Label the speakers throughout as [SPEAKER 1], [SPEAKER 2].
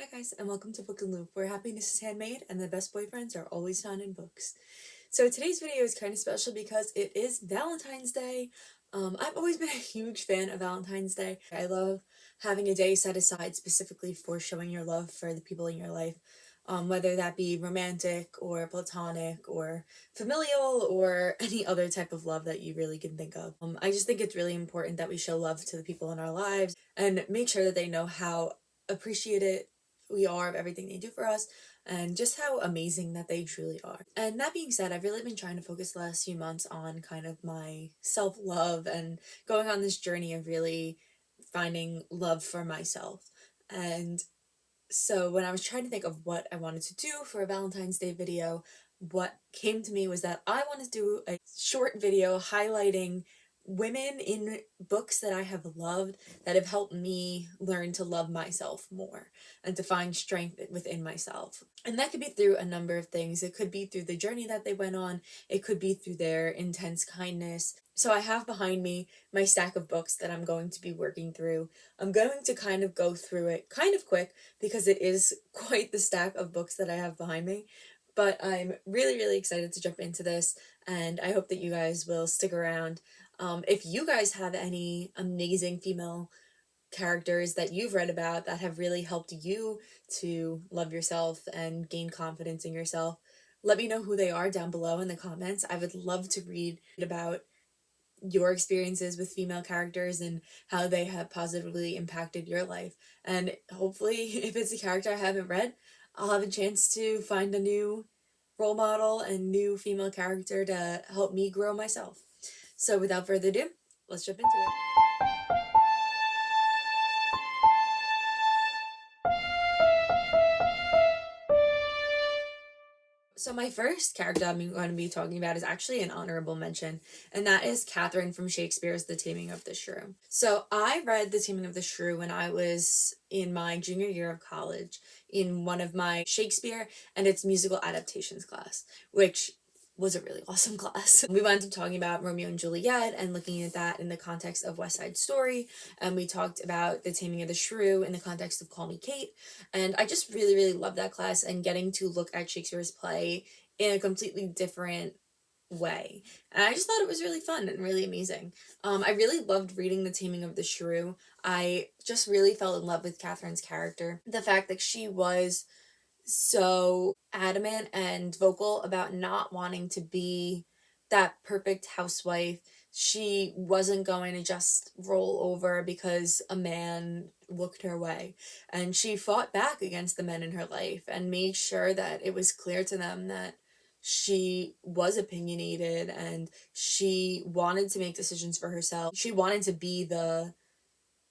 [SPEAKER 1] Hi guys, and welcome to Book and Loop, where happiness is handmade and the best boyfriends are always found in books. So today's video is kind of special because it is Valentine's Day. I've always been a huge fan of Valentine's Day. I love having a day set aside specifically for showing your love for the people in your life, whether that be romantic or platonic or familial or any other type of love that you really can think of. I just think it's really important that we show love to the people in our lives and make sure that they know how appreciated we are of everything they do for us and just how amazing that they truly are. And that being said, I've really been trying to focus the last few months on kind of my self-love and going on this journey of really finding love for myself. And so when I was trying to think of what I wanted to do for a Valentine's Day video, what came to me was that I want to do a short video highlighting women in books that I have loved that have helped me learn to love myself more and to find strength within myself. And that could be through a number of things. It could be through the journey that they went on. It could be through their intense kindness. So I have behind me my stack of books that I'm going to be working through. I'm going to kind of go through it kind of quick because it is quite the stack of books that I have behind me. But I'm really excited to jump into this, and I hope that you guys will stick around. If you guys have any amazing female characters that you've read about that have really helped you to love yourself and gain confidence in yourself, let me know who they are down below in the comments. I would love to read about your experiences with female characters and how they have positively impacted your life. And hopefully, if it's a character I haven't read, I'll have a chance to find a new role model and new female character to help me grow myself. So without further ado, let's jump into it. So my first character I'm going to be talking about is actually an honorable mention, and that is Katherine from Shakespeare's The Taming of the Shrew. So I read The Taming of the Shrew when I was in my junior year of college in one of my Shakespeare and its musical adaptations class, which was a really awesome class. We went up talking about Romeo and Juliet and looking at that in the context of West Side Story, and we talked about The Taming of the Shrew in the context of Call Me Kate, and I just really loved that class and getting to look at Shakespeare's play in a completely different way. And I just thought it was really fun and really amazing. I really loved reading The Taming of the Shrew. I just really fell in love with Catherine's character. The fact that she was so adamant and vocal about not wanting to be that perfect housewife. She wasn't going to just roll over because a man looked her way. And she fought back against the men in her life and made sure that it was clear to them that she was opinionated and she wanted to make decisions for herself. She wanted to be the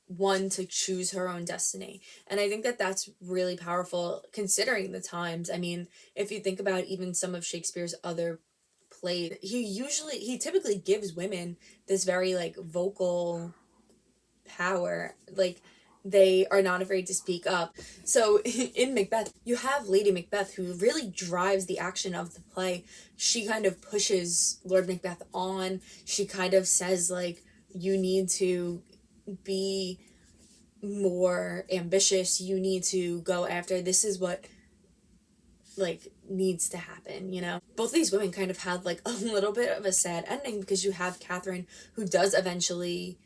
[SPEAKER 1] one to choose her own destiny. And I think that that's really powerful considering the times. I mean, if you think about even some of Shakespeare's other plays, he typically gives women this very like vocal power. Like, they are not afraid to speak up. So in Macbeth, you have Lady Macbeth, who really drives the action of the play. She kind of pushes Lord Macbeth on. She kind of says, like, you need to be more ambitious, you need to go after, this is what like needs to happen, you know. Both these women kind of had like a little bit of a sad ending because you have Katherine, who does eventually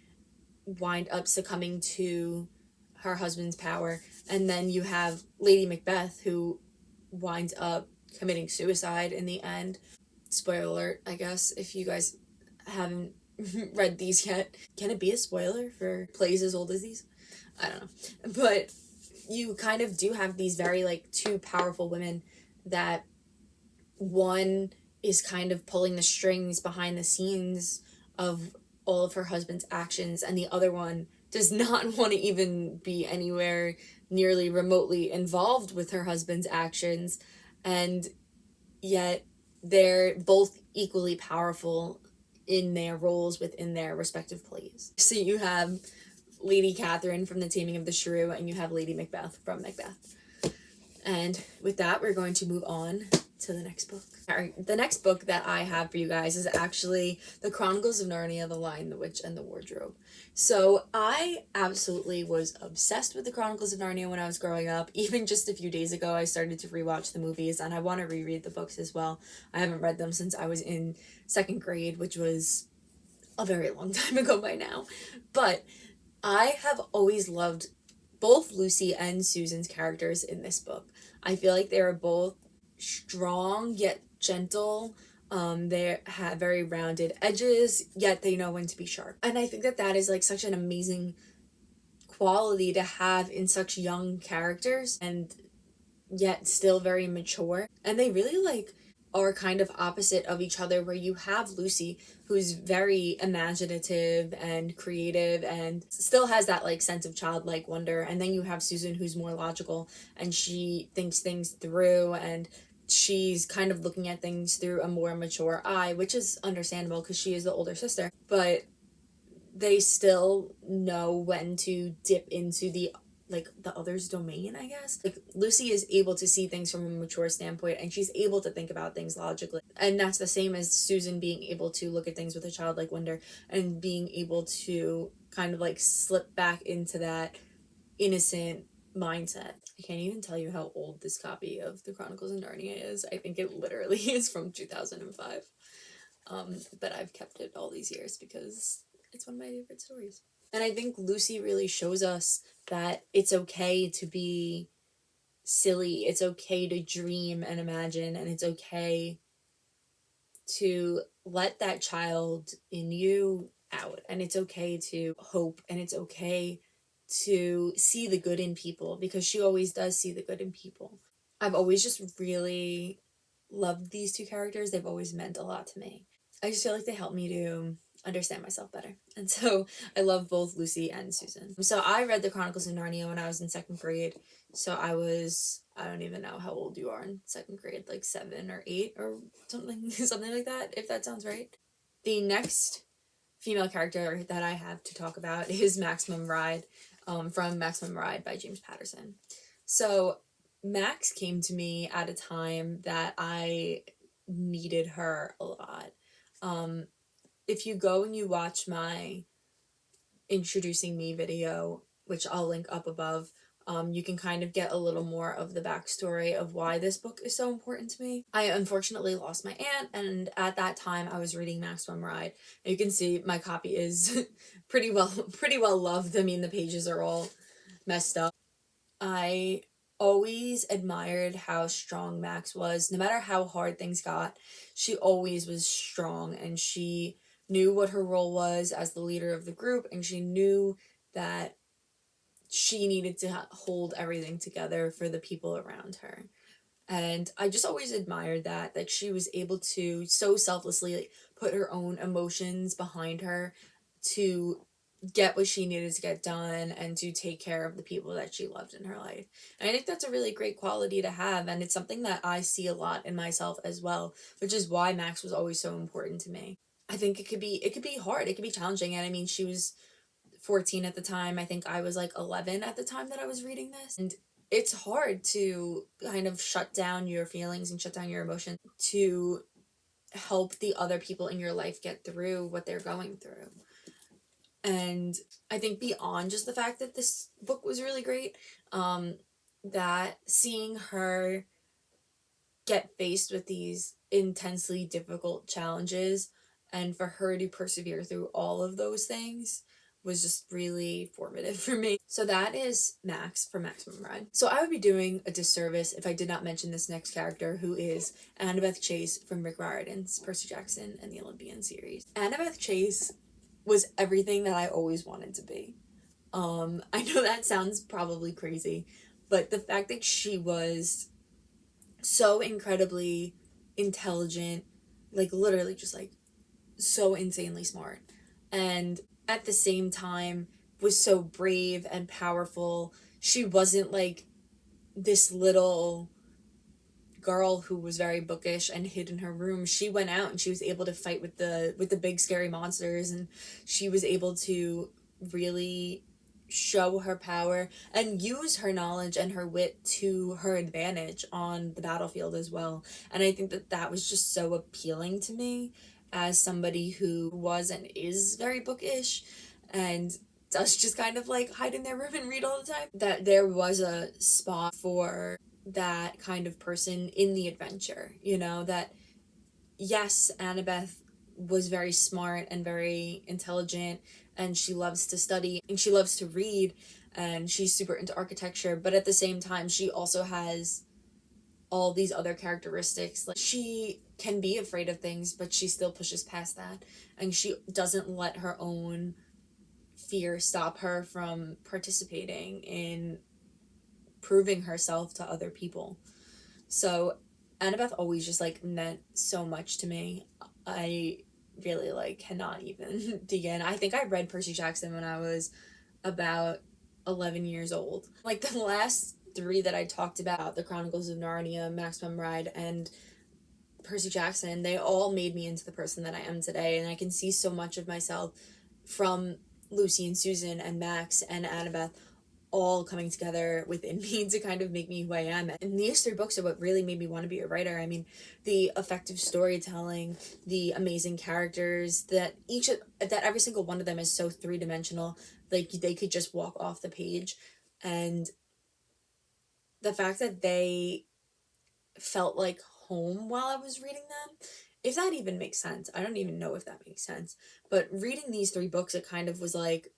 [SPEAKER 1] wind up succumbing to her husband's power, and then you have Lady Macbeth, who winds up committing suicide in the end. Spoiler alert, I guess, if you guys haven't read these yet. Can it be a spoiler for plays as old as these? I don't know. But you kind of do have these very like two powerful women that one is kind of pulling the strings behind the scenes of all of her husband's actions, and the other one does not want to even be anywhere nearly remotely involved with her husband's actions, and yet they're both equally powerful in their roles within their respective plays. So you have Lady Katherine from The Taming of the Shrew, and you have Lady Macbeth from Macbeth. And with that, we're going to move on to the next book. Alright, the next book that I have for you guys is actually The Chronicles of Narnia, The Lion, the Witch, and the Wardrobe. So I absolutely was obsessed with The Chronicles of Narnia when I was growing up. Even just a few days ago, I started to rewatch the movies, and I want to reread the books as well. I haven't read them since I was in 2nd grade, which was a very long time ago by now. But I have always loved both Lucy and Susan's characters in this book. I feel like they are both strong yet gentle. They have very rounded edges, yet they know when to be sharp. And I think that that is like such an amazing quality to have in such young characters, and yet still very mature. And they really like are kind of opposite of each other, where you have Lucy, who's very imaginative and creative and still has that like sense of childlike wonder, and then you have Susan, who's more logical and she thinks things through, and she's kind of looking at things through a more mature eye, which is understandable because she is the older sister, but they still know when to dip into the other's domain, I guess. Like, Lucy is able to see things from a mature standpoint, and she's able to think about things logically. And that's the same as Susan being able to look at things with a childlike wonder and being able to kind of like slip back into that innocent mindset. I can't even tell you how old this copy of The Chronicles of Narnia is. I think it literally is from 2005. But I've kept it all these years because it's one of my favorite stories. And I think Lucy really shows us that it's okay to be silly, it's okay to dream and imagine, and it's okay to let that child in you out, and it's okay to hope, and it's okay to see the good in people, because she always does see the good in people. I've always just really loved these two characters. They've always meant a lot to me. I just feel like they help me to understand myself better. And so I love both Lucy and Susan. So I read The Chronicles of Narnia when I was in 2nd grade. So I don't even know how old you are in 2nd grade, like 7 or 8 or something, something like that, if that sounds right. The next female character that I have to talk about is Maximum Ride, from Maximum Ride by James Patterson. So Max came to me at a time that I needed her a lot. If you go and you watch my introducing me video, which I'll link up above, you can kind of get a little more of the backstory of why this book is so important to me. I unfortunately lost my aunt, and at that time I was reading Maximum Ride. You can see my copy is pretty well loved. I mean, the pages are all messed up. I always admired how strong Max was. No matter how hard things got, she always was strong, and she knew what her role was as the leader of the group, and she knew that she needed to hold everything together for the people around her. And I just always admired that she was able to so selflessly put her own emotions behind her to get what she needed to get done and to take care of the people that she loved in her life. And I think that's a really great quality to have, and it's something that I see a lot in myself as well, which is why Max was always so important to me. I think it could be hard, it could be challenging, and I mean, she was 14 at the time. I think I was like 11 at the time that I was reading this, and it's hard to kind of shut down your feelings and shut down your emotions to help the other people in your life get through what they're going through. And I think beyond just the fact that this book was really great, that seeing her get faced with these intensely difficult challenges and for her to persevere through all of those things was just really formative for me. So that is Max from Maximum Ride. So I would be doing a disservice if I did not mention this next character, who is Annabeth Chase from Rick Riordan's Percy Jackson and the Olympian series. Annabeth Chase was everything that I always wanted to be. I know that sounds probably crazy, but the fact that she was so incredibly intelligent, like literally just like so insanely smart, and at the same time was so brave and powerful. She wasn't like this little girl who was very bookish and hid in her room. She went out and she was able to fight with the big scary monsters, and she was able to really show her power and use her knowledge and her wit to her advantage on the battlefield as well. And I think that that was just so appealing to me as somebody who was and is very bookish and does just kind of like hide in their room and read all the time, that there was a spot for that kind of person in the adventure, you know, that yes, Annabeth was very smart and very intelligent, and she loves to study and she loves to read, and she's super into architecture, but at the same time she also has all these other characteristics. Like, she can be afraid of things, but she still pushes past that, and she doesn't let her own fear stop her from participating in proving herself to other people. So Annabeth always just like meant so much to me. I really like cannot even begin. I think I read Percy Jackson when I was about 11 years old. Like the last three that I talked about, the Chronicles of Narnia, Maximum Ride, and Percy Jackson, they all made me into the person that I am today, and I can see so much of myself from Lucy and Susan and Max and Annabeth all coming together within me to kind of make me who I am. And these three books are what really made me want to be a writer. I mean, the effective storytelling, the amazing characters, that every single one of them is so three-dimensional. Like, they could just walk off the page. And the fact that they felt like home while I was reading them, if that even makes sense. I don't even know if that makes sense. But reading these three books, it kind of was like,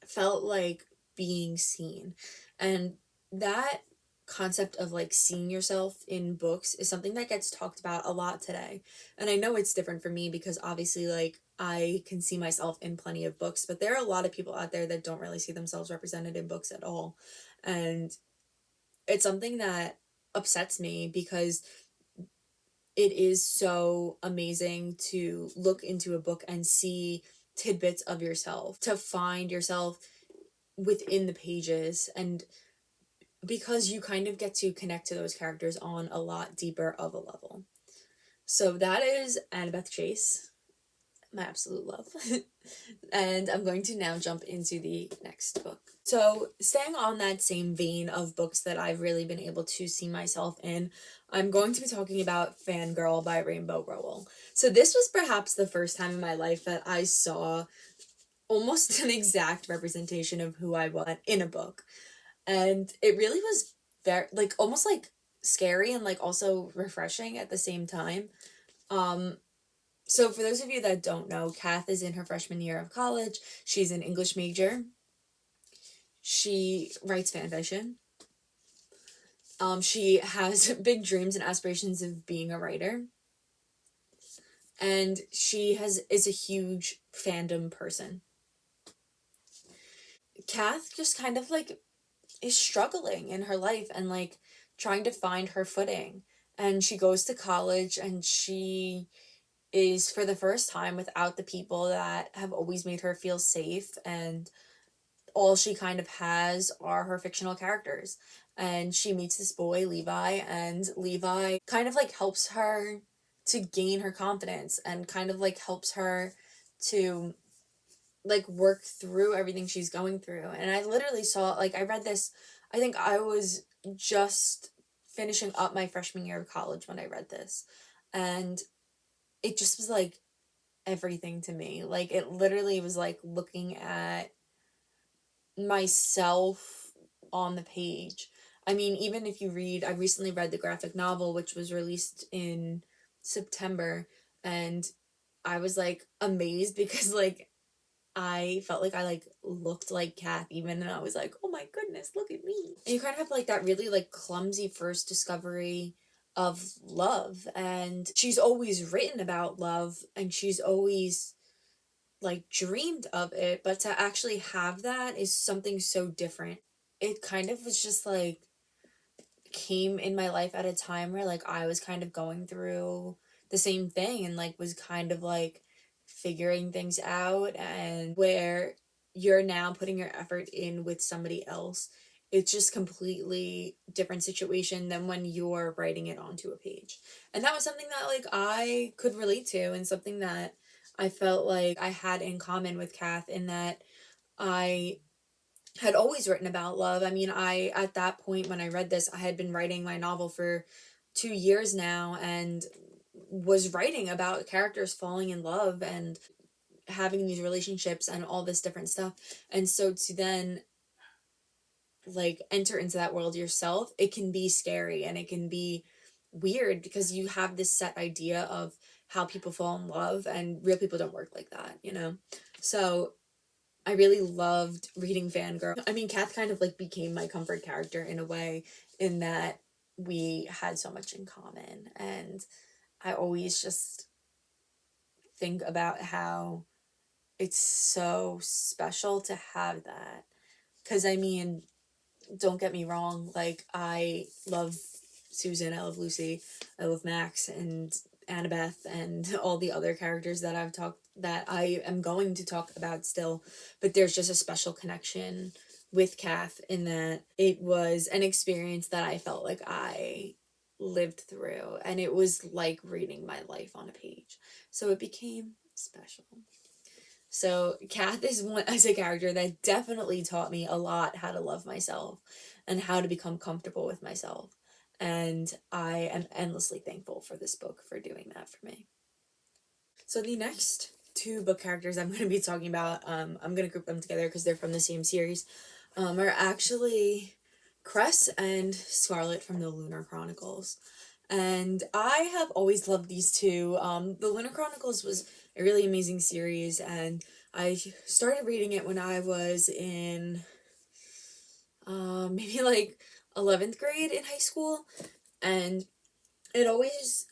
[SPEAKER 1] felt like being seen. And that concept of like seeing yourself in books is something that gets talked about a lot today. And I know it's different for me because obviously like I can see myself in plenty of books, but there are a lot of people out there that don't really see themselves represented in books at all. And it's something that upsets me because it is so amazing to look into a book and see tidbits of yourself, to find yourself within the pages, and because you kind of get to connect to those characters on a lot deeper of a level. So that is Annabeth Chase, my absolute love. And I'm going to now jump into the next book. So staying on that same vein of books that I've really been able to see myself in, I'm going to be talking about Fangirl by Rainbow Rowell. So this was perhaps the first time in my life that I saw almost an exact representation of who I was in a book. And it really was very, like, almost like scary and like also refreshing at the same time. So for those of you that don't know, Cath is in her freshman year of college. She's an English major. She writes fan fiction. She has big dreams and aspirations of being a writer. And she is a huge fandom person. Cath just kind of like is struggling in her life and like trying to find her footing. And she goes to college and she is for the first time without the people that have always made her feel safe, and all she kind of has are her fictional characters. And she meets this boy, Levi, and Levi kind of like helps her to gain her confidence and kind of like helps her to like work through everything she's going through. And I literally saw, like, I read this, I think I was just finishing up my freshman year of college when I read this, and it just was like everything to me. Like, it literally was like looking at myself on the page. I mean, even if you read, I recently read the graphic novel, which was released in September, and I was like amazed because like I felt like I like looked like Cath even, and I was like, oh my goodness, look at me. And you kind of have like that really like clumsy first discovery of love, and she's always written about love and she's always like dreamed of it, but to actually have that is something so different. It kind of was just like came in my life at a time where like I was kind of going through the same thing and like was kind of like figuring things out, and where you're now putting your effort in with somebody else, it's just completely different situation than when you're writing it onto a page. And that was something that like I could relate to, and something that I felt like I had in common with Cath, in that I had always written about love. I mean, at that point when I read this, I had been writing my novel for 2 years now and was writing about characters falling in love and having these relationships and all this different stuff. And so to then like enter into that world yourself, it can be scary and it can be weird because you have this set idea of how people fall in love, and real people don't work like that, you know? So I really loved reading Fangirl. I mean, Cath kind of like became my comfort character in a way, in that we had so much in common, and I always just think about how it's so special to have that. Because I mean, don't get me wrong, like, I love Susan, I love Lucy, I love Max and Annabeth and all the other characters that I am going to talk about still, but there's just a special connection with Cath in that it was an experience that I felt like I lived through, and it was like reading my life on a page, so it became special. So Cath is a character that definitely taught me a lot how to love myself and how to become comfortable with myself. And I am endlessly thankful for this book for doing that for me. So the next two book characters I'm going to be talking about, I'm going to group them together because they're from the same series, are actually Cress and Scarlet from the Lunar Chronicles. And I have always loved these two. The Lunar Chronicles was a really amazing series, and I started reading it when I was in maybe like 11th grade in high school, and it always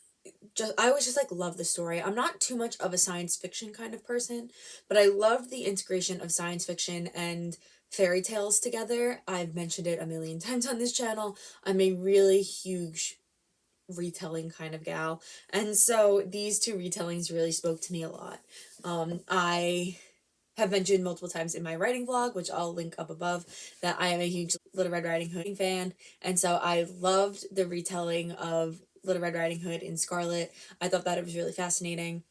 [SPEAKER 1] I always just like love the story. I'm not too much of a science fiction kind of person, but I love the integration of science fiction and fairy tales together. I've mentioned it a million times on this channel. I'm a really huge retelling kind of gal, and so these two retellings really spoke to me a lot. I have mentioned multiple times in my writing vlog, which I'll link up above, that I am a huge Little Red Riding Hood fan, and so I loved the retelling of Little Red Riding Hood in Scarlet. I thought that it was really fascinating.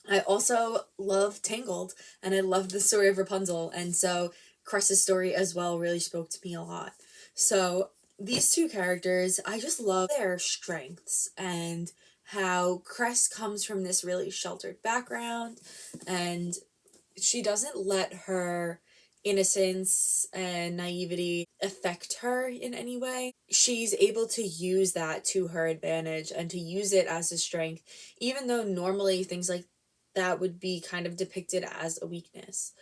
[SPEAKER 1] I also love Tangled, and I love the story of Rapunzel, and so Cress's story as well really spoke to me a lot. So these two characters, I just love their strengths and how Cress comes from this really sheltered background, and she doesn't let her innocence and naivety affect her in any way. She's able to use that to her advantage and to use it as a strength, even though normally things like that would be kind of depicted as a weakness.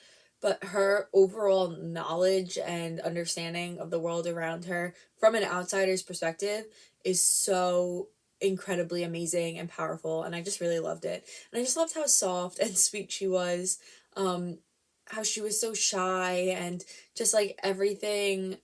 [SPEAKER 1] But her overall knowledge and understanding of the world around her from an outsider's perspective is so incredibly amazing and powerful, and I just really loved it. And I just loved how soft and sweet she was, how she was so shy, and just like everything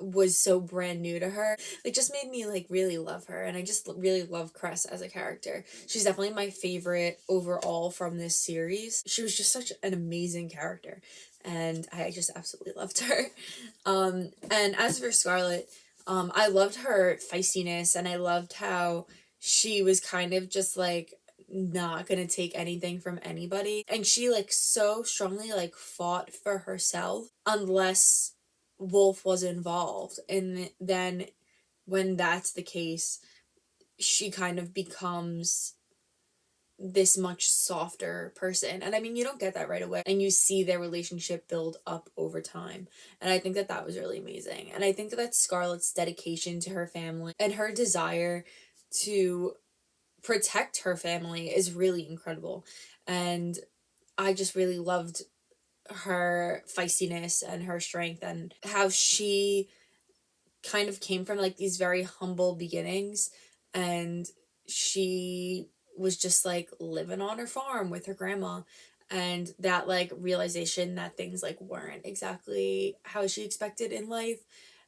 [SPEAKER 1] was so brand new to her. It just made me like really love her, and I just really love Cress as a character. She's definitely my favorite overall from this series. She was just such an amazing character, and I just absolutely loved her. And as for Scarlet, I loved her feistiness, and I loved how she was kind of just like not gonna take anything from anybody, and she like so strongly like fought for herself unless Wolf was involved, and then when that's the case, she kind of becomes this much softer person. And I mean, you don't get that right away, and you see their relationship build up over time, and I think that that was really amazing. And I think that Scarlett's dedication to her family and her desire to protect her family is really incredible, and I just really loved her feistiness and her strength, and how she kind of came from like these very humble beginnings, and she was just like living on her farm with her grandma, and that like realization that things like weren't exactly how she expected in life,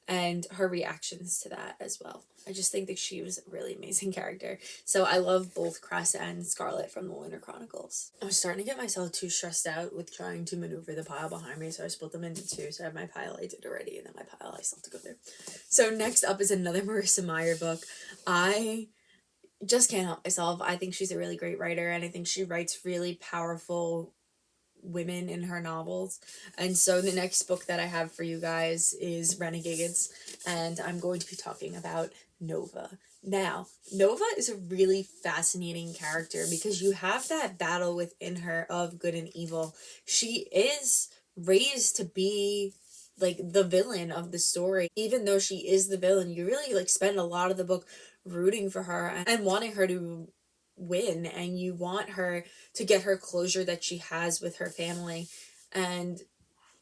[SPEAKER 1] and her reactions to that as well. I just think that she was a really amazing character. So I love both Cress and Scarlet from the Lunar Chronicles. I was starting to get myself too stressed out with trying to maneuver the pile behind me, so I split them into two. So I have my pile I did already, and then my pile I still have to go through. So next up is another Marissa Meyer book. I just can't help myself. I think she's a really great writer, and I think she writes really powerful women in her novels. And so the next book that I have for you guys is Renegades, and I'm going to be talking about Nova. Now, Nova is a really fascinating character because you have that battle within her of good and evil. She is raised to be like the villain of the story. Even though she is the villain, you really like spend a lot of the book rooting for her and wanting her to win, and you want her to get her closure that she has with her family. And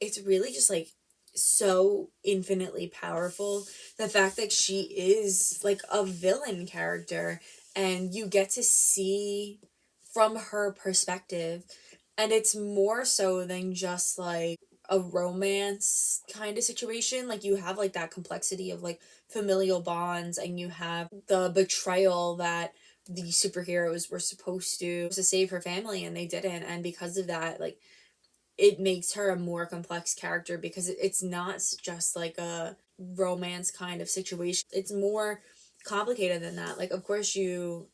[SPEAKER 1] it's really just like so infinitely powerful, the fact that she is like a villain character and you get to see from her perspective, and it's more so than just like a romance kind of situation. Like you have like that complexity of like familial bonds, and you have the betrayal that the superheroes were supposed to save her family and they didn't, and because of that, like it makes her a more complex character because it's not just like a romance kind of situation. It's more complicated than that. Like, of course, you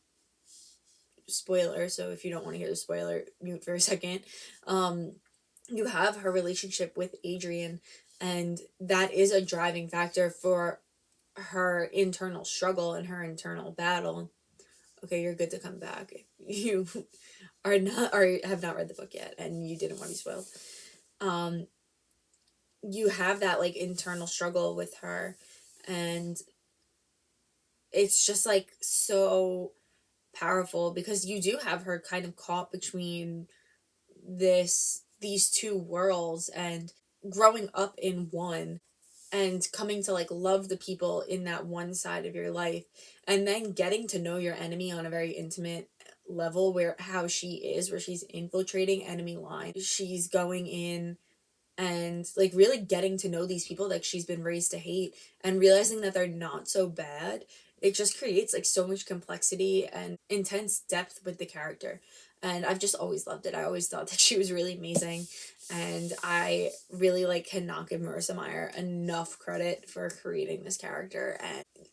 [SPEAKER 1] spoiler, so if you don't want to hear the spoiler, mute for a second. You have her relationship with Adrian, and that is a driving factor for her internal struggle and her internal battle. Okay, you're good to come back. You are not, or have not read the book yet and you didn't want to be spoiled. You have that like internal struggle with her, and it's just like so powerful because you do have her kind of caught between these two worlds, and growing up in one and coming to like love the people in that one side of your life, and then getting to know your enemy on a very intimate level, where how she is, where she's infiltrating enemy lines, she's going in and like really getting to know these people that she's been raised to hate and realizing that they're not so bad. It just creates like so much complexity and intense depth with the character, and I've just always loved it. I always thought that she was really amazing, and I really like cannot give Marissa Meyer enough credit for creating this character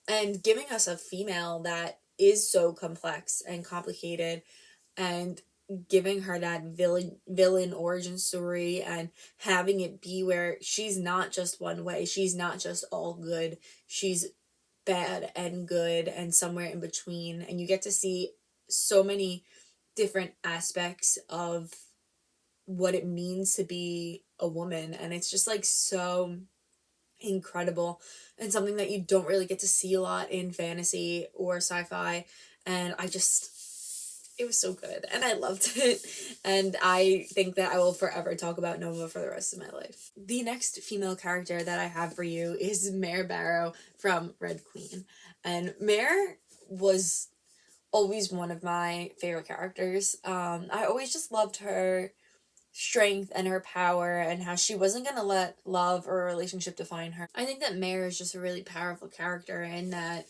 [SPEAKER 1] and giving us a female that is so complex and complicated, and giving her that villain origin story, and having it be where she's not just one way, she's not just all good, she's bad and good and somewhere in between, and you get to see so many different aspects of what it means to be a woman, and it's just like so incredible and something that you don't really get to see a lot in fantasy or sci-fi. And it was so good and I loved it, and I think that I will forever talk about Nova for the rest of my life. The next female character that I have for you is Mare Barrow from Red Queen, and Mare was always one of my favorite characters. I always just loved her strength and her power and how she wasn't gonna let love or a relationship define her. I think that Mare is just a really powerful character in that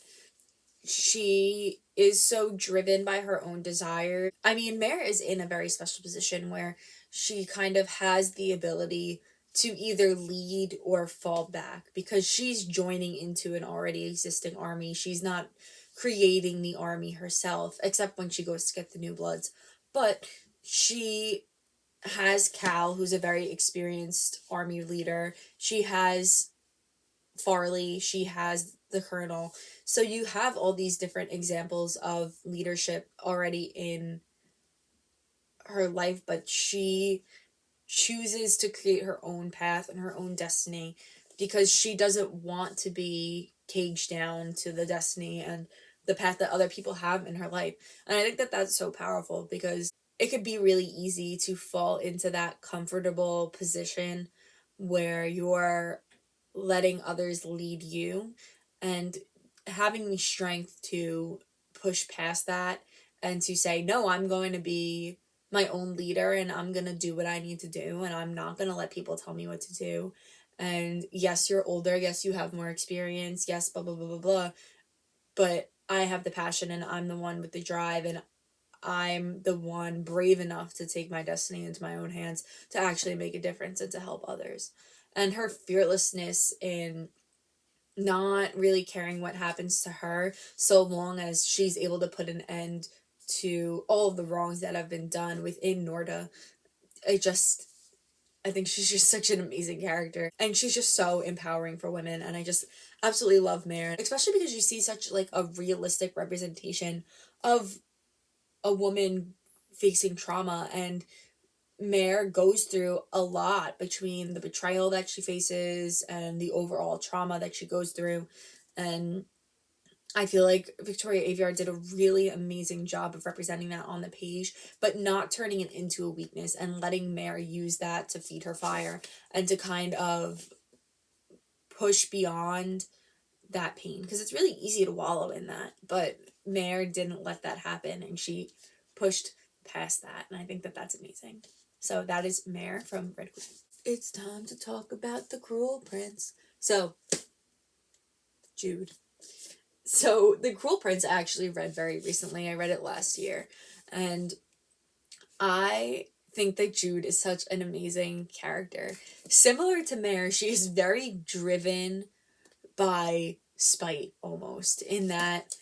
[SPEAKER 1] she is so driven by her own desire. I mean, Mare is in a very special position where she kind of has the ability to either lead or fall back because she's joining into an already existing army. She's not creating the army herself, except when she goes to get the new bloods. But she has Cal, who's a very experienced army leader. She has Farley, she has the Colonel. So you have all these different examples of leadership already in her life, but she chooses to create her own path and her own destiny because she doesn't want to be caged down to the destiny and the path that other people have in her life. And I think that that's so powerful because it could be really easy to fall into that comfortable position where you're letting others lead you, and having the strength to push past that and to say, no, I'm going to be my own leader and I'm going to do what I need to do and I'm not going to let people tell me what to do. And yes, you're older, yes, you have more experience, yes, blah, blah, blah, blah, blah, but I have the passion and I'm the one with the drive, and I'm the one brave enough to take my destiny into my own hands to actually make a difference and to help others. And her fearlessness in not really caring what happens to her so long as she's able to put an end to all of the wrongs that have been done within Norda. It just I think she's just such an amazing character, and she's just so empowering for women, and I just absolutely love Mare, especially because you see such like a realistic representation of a woman facing trauma, and Mare goes through a lot between the betrayal that she faces and the overall trauma that she goes through, and I feel like Victoria Aveyard did a really amazing job of representing that on the page, but not turning it into a weakness and letting Mare use that to feed her fire and to kind of push beyond that pain. Because it's really easy to wallow in that, but Mare didn't let that happen, and she pushed past that, and I think that that's amazing. So that is Mare from Red Queen. It's time to talk about the Cruel Prince. So, Jude. So, The Cruel Prince I actually read very recently. I read it last year. And I think that Jude is such an amazing character. Similar to Mare, she is very driven by spite, almost, in that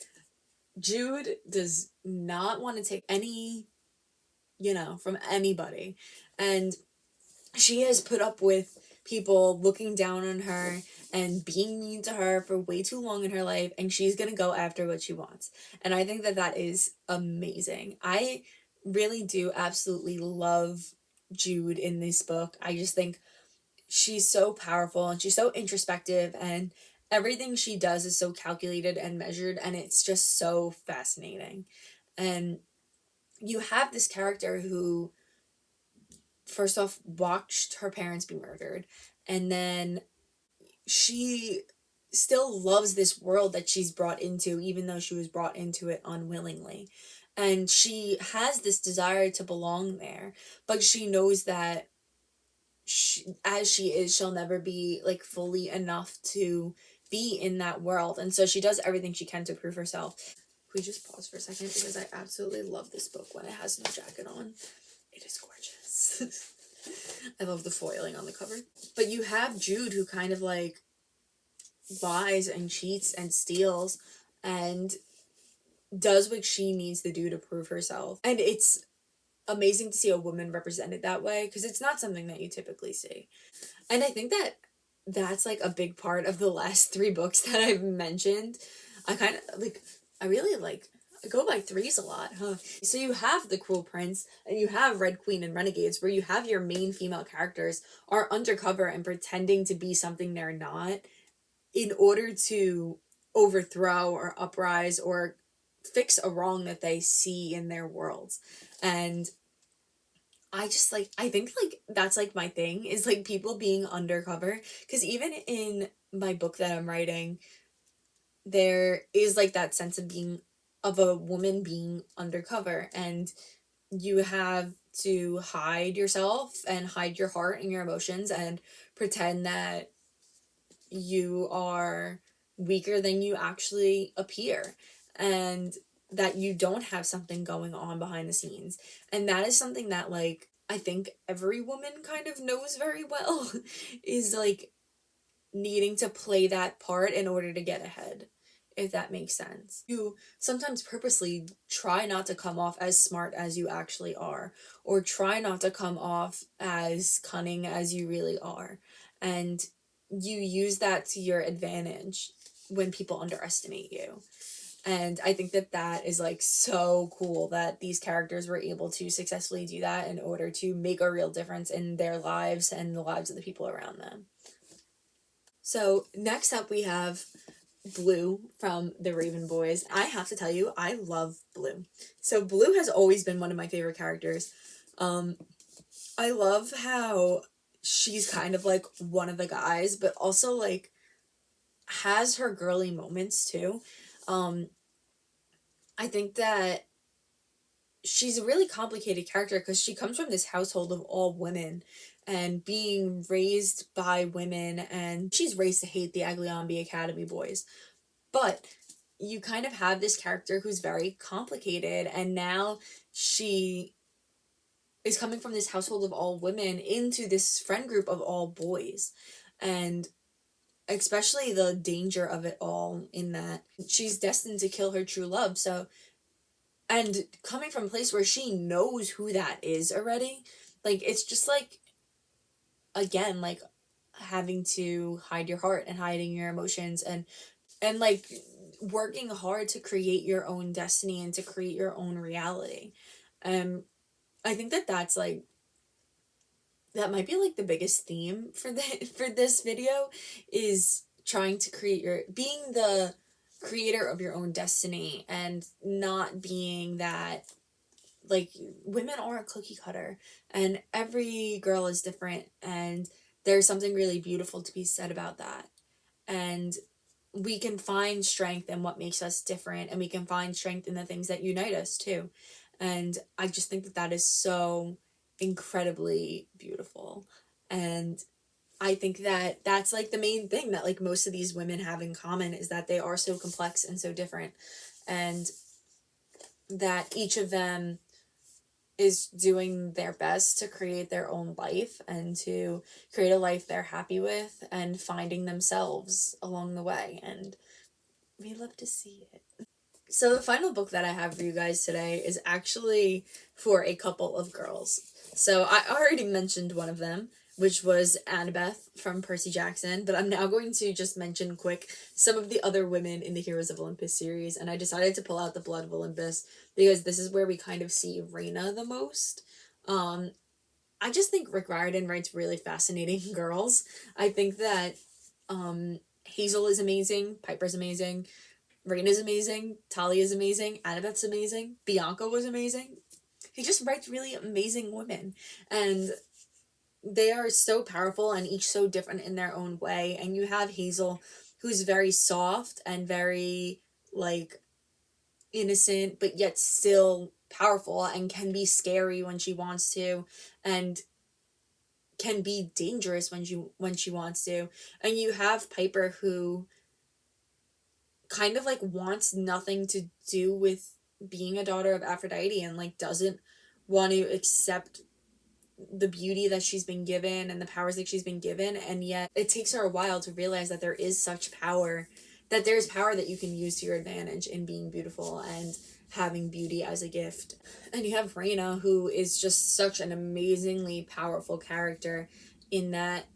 [SPEAKER 1] Jude does not want to take any, from anybody. And she has put up with people looking down on her and being mean to her for way too long in her life, and she's gonna go after what she wants. And I think that that is amazing. I really do absolutely love Jude in this book. I just think she's so powerful, and she's so introspective, and everything she does is so calculated and measured, and it's just so fascinating. And you have this character who, first off, watched her parents be murdered, and then she still loves this world that she's brought into, even though she was brought into it unwillingly. And she has this desire to belong there, but she knows that as she is, she'll never be like fully enough to be in that world. And so she does everything she can to prove herself. We just pause for a second because I absolutely love this book when it has no jacket on. It is gorgeous. I love the foiling on the cover. But you have Jude, who kind of like lies and cheats and steals and does what she needs to do to prove herself. And it's amazing to see a woman represented that way, because it's not something that you typically see. And I think that that's like a big part of the last 3 books that I've mentioned. I really I go by threes a lot, huh? So you have The Cruel Prince, and you have Red Queen and Renegades, where you have your main female characters are undercover and pretending to be something they're not in order to overthrow or uprise or fix a wrong that they see in their worlds. And I just I think that's like my thing, is like people being undercover, because even in my book that I'm writing, there is like that sense of a woman being undercover, and you have to hide yourself and hide your heart and your emotions and pretend that you are weaker than you actually appear, and that you don't have something going on behind the scenes. And that is something that I think every woman kind of knows very well is needing to play that part in order to get ahead, if that makes sense. You sometimes purposely try not to come off as smart as you actually are, or try not to come off as cunning as you really are. And you use that to your advantage when people underestimate you. And I think that that is so cool that these characters were able to successfully do that in order to make a real difference in their lives and the lives of the people around them. So next up we have Blue from the Raven Boys. I have to tell you, I love Blue. So Blue has always been one of my favorite characters. I love how she's kind of one of the guys, but also has her girly moments too. I think that she's a really complicated character because she comes from this household of all women and being raised by women, and she's raised to hate the Agliambi Academy boys. But you kind of have this character who's very complicated, and now she is coming from this household of all women into this friend group of all boys. And especially the danger of it all, in that she's destined to kill her true love. So, and coming from a place where she knows who that is already, it's just again, like having to hide your heart and hiding your emotions and like working hard to create your own destiny and to create your own reality. I think that that's like, that might be like the biggest theme for for this video, is trying to create being the creator of your own destiny and not being that, like, women are a cookie cutter and every girl is different, and there's something really beautiful to be said about that. And we can find strength in what makes us different, and we can find strength in the things that unite us too. And I just think that that is so incredibly beautiful. And I think that that's like the main thing that like most of these women have in common, is that they are so complex and so different, and that each of them is doing their best to create their own life and to create a life they're happy with and finding themselves along the way. And we love to see it. So the final book that I have for you guys today is actually for a couple of girls. So I already mentioned one of them, which was Annabeth from Percy Jackson, but I'm now going to just mention quick some of the other women in the Heroes of Olympus series, and I decided to pull out the Blood of Olympus because this is where we kind of see Reyna the most. I just think Rick Riordan writes really fascinating girls. I think that Hazel is amazing, Piper's amazing, Reyna's amazing, Talia's amazing, Annabeth's amazing, Bianca was amazing. He just writes really amazing women, and they are so powerful and each so different in their own way. And you have Hazel, who's very soft and very, like, innocent, but yet still powerful, and can be scary when she wants to, and can be dangerous when she wants to. And you have Piper, who kind of like wants nothing to do with being a daughter of Aphrodite, and like doesn't want to accept the beauty that she's been given and the powers that she's been given. And yet it takes her a while to realize that there is such power, that there's power that you can use to your advantage in being beautiful and having beauty as a gift. And you have Reyna, who is just such an amazingly powerful character, in that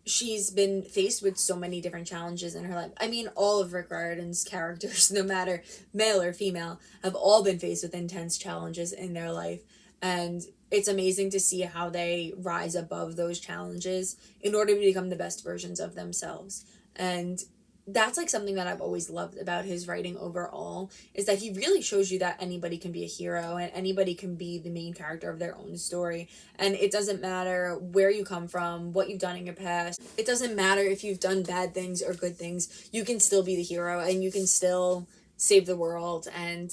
[SPEAKER 1] she's been faced with so many different challenges in her life. I mean, all of Rick Riordan's characters, no matter male or female, have all been faced with intense challenges in their life. And it's amazing to see how they rise above those challenges in order to become the best versions of themselves. And that's like something that I've always loved about his writing overall, is that he really shows you that anybody can be a hero and anybody can be the main character of their own story. And it doesn't matter where you come from, what you've done in your past. It doesn't matter if you've done bad things or good things. You can still be the hero and you can still save the world. And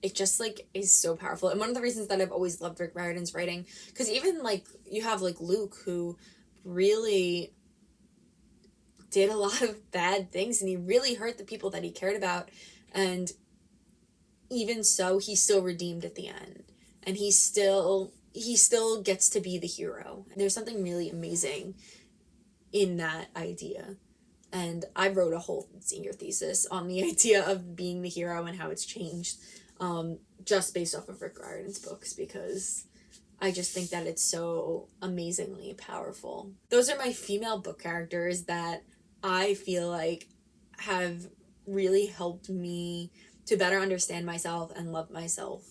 [SPEAKER 1] it just like is so powerful. And one of the reasons that I've always loved Rick Riordan's writing, because even like you have like Luke, who really did a lot of bad things and he really hurt the people that he cared about, and even so he still redeemed at the end, and he still gets to be the hero. There's something really amazing in that idea. And I wrote a whole senior thesis on the idea of being the hero and how it's changed, just based off of Rick Riordan's books, because I just think that it's so amazingly powerful. Those are my female book characters that I feel like have really helped me to better understand myself and love myself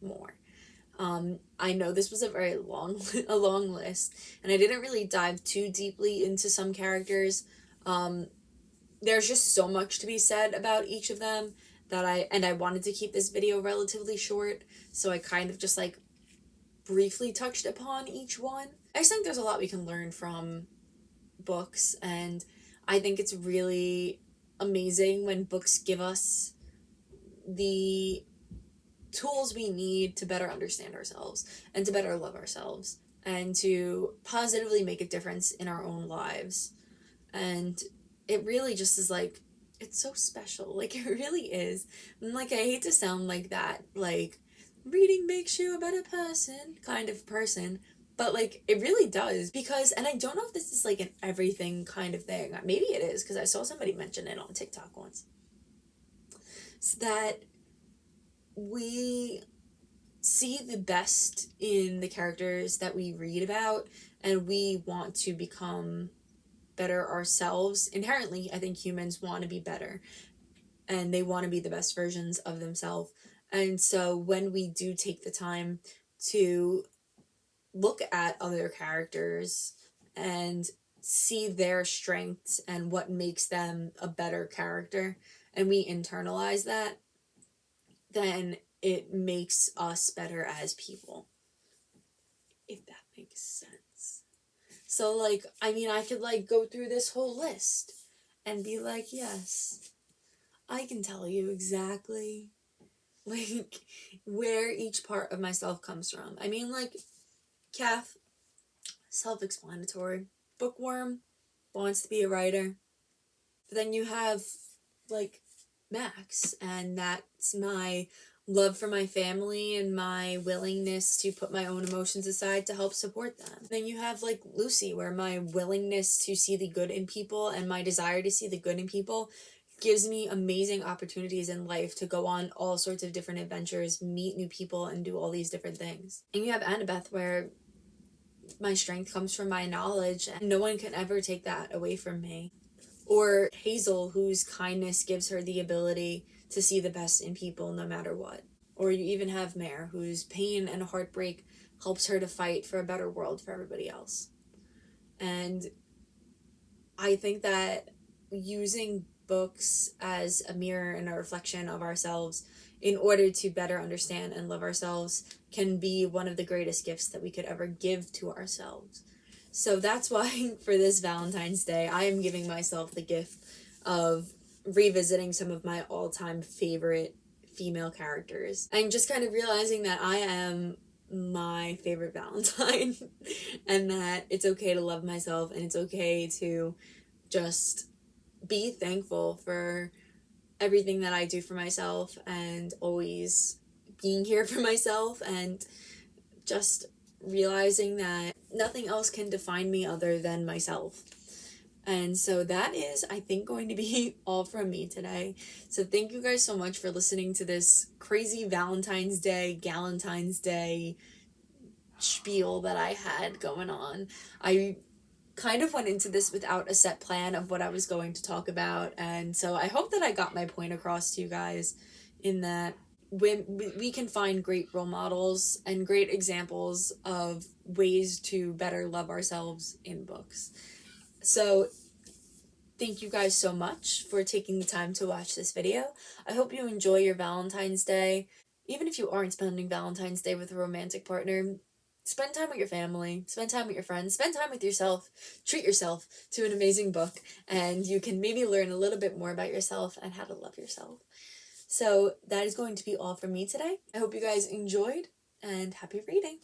[SPEAKER 1] more. I know this was a very long list, and I didn't really dive too deeply into some characters. There's just so much to be said about each of them that I wanted to keep this video relatively short, so I kind of just like briefly touched upon each one. I just think there's a lot we can learn from books, and I think it's really amazing when books give us the tools we need to better understand ourselves and to better love ourselves and to positively make a difference in our own lives. And it really just is like, it's so special. Like, it really is. And like, I hate to sound like that, like, reading makes you a better person kind of person, but like, it really does. Because, and I don't know if this is like an everything kind of thing. Maybe it is, because I saw somebody mention it on TikTok once. So that we see the best in the characters that we read about, and we want to become better ourselves. Inherently, I think humans want to be better, and they want to be the best versions of themselves. And so when we do take the time to look at other characters and see their strengths and what makes them a better character, and we internalize that, then it makes us better as people, if that makes sense. So, like, I mean, I could, like, go through this whole list and be like, yes, I can tell you exactly, like, where each part of myself comes from. I mean, like, Cath, self-explanatory. Bookworm, wants to be a writer. But then you have, like, Max, and that's my love for my family and my willingness to put my own emotions aside to help support them. Then you have, like, Lucy, where my willingness to see the good in people and my desire to see the good in people gives me amazing opportunities in life to go on all sorts of different adventures, meet new people, and do all these different things. And you have Annabeth, where my strength comes from my knowledge, and no one can ever take that away from me. Or Hazel, whose kindness gives her the ability to see the best in people no matter what. Or you even have Mare, whose pain and heartbreak helps her to fight for a better world for everybody else. And I think that using books as a mirror and a reflection of ourselves in order to better understand and love ourselves can be one of the greatest gifts that we could ever give to ourselves. So that's why for this Valentine's Day, I am giving myself the gift of revisiting some of my all-time favorite female characters and just kind of realizing that I am my favorite Valentine and that it's okay to love myself, and it's okay to just be thankful for everything that I do for myself, and always being here for myself, and just realizing that nothing else can define me other than myself. And so that is, I think, going to be all from me today. So thank you guys so much for listening to this crazy Valentine's Day, Galentine's Day spiel that I had going on. I kind of went into this without a set plan of what I was going to talk about, and so I hope that I got my point across to you guys in that when we can find great role models and great examples of ways to better love ourselves in books. So thank you guys so much for taking the time to watch this video. I hope you enjoy your Valentine's Day. Even if you aren't spending Valentine's Day with a romantic partner, spend time with your family, spend time with your friends, spend time with yourself, treat yourself to an amazing book, and you can maybe learn a little bit more about yourself and how to love yourself. So that is going to be all from me today. I hope you guys enjoyed, and happy reading!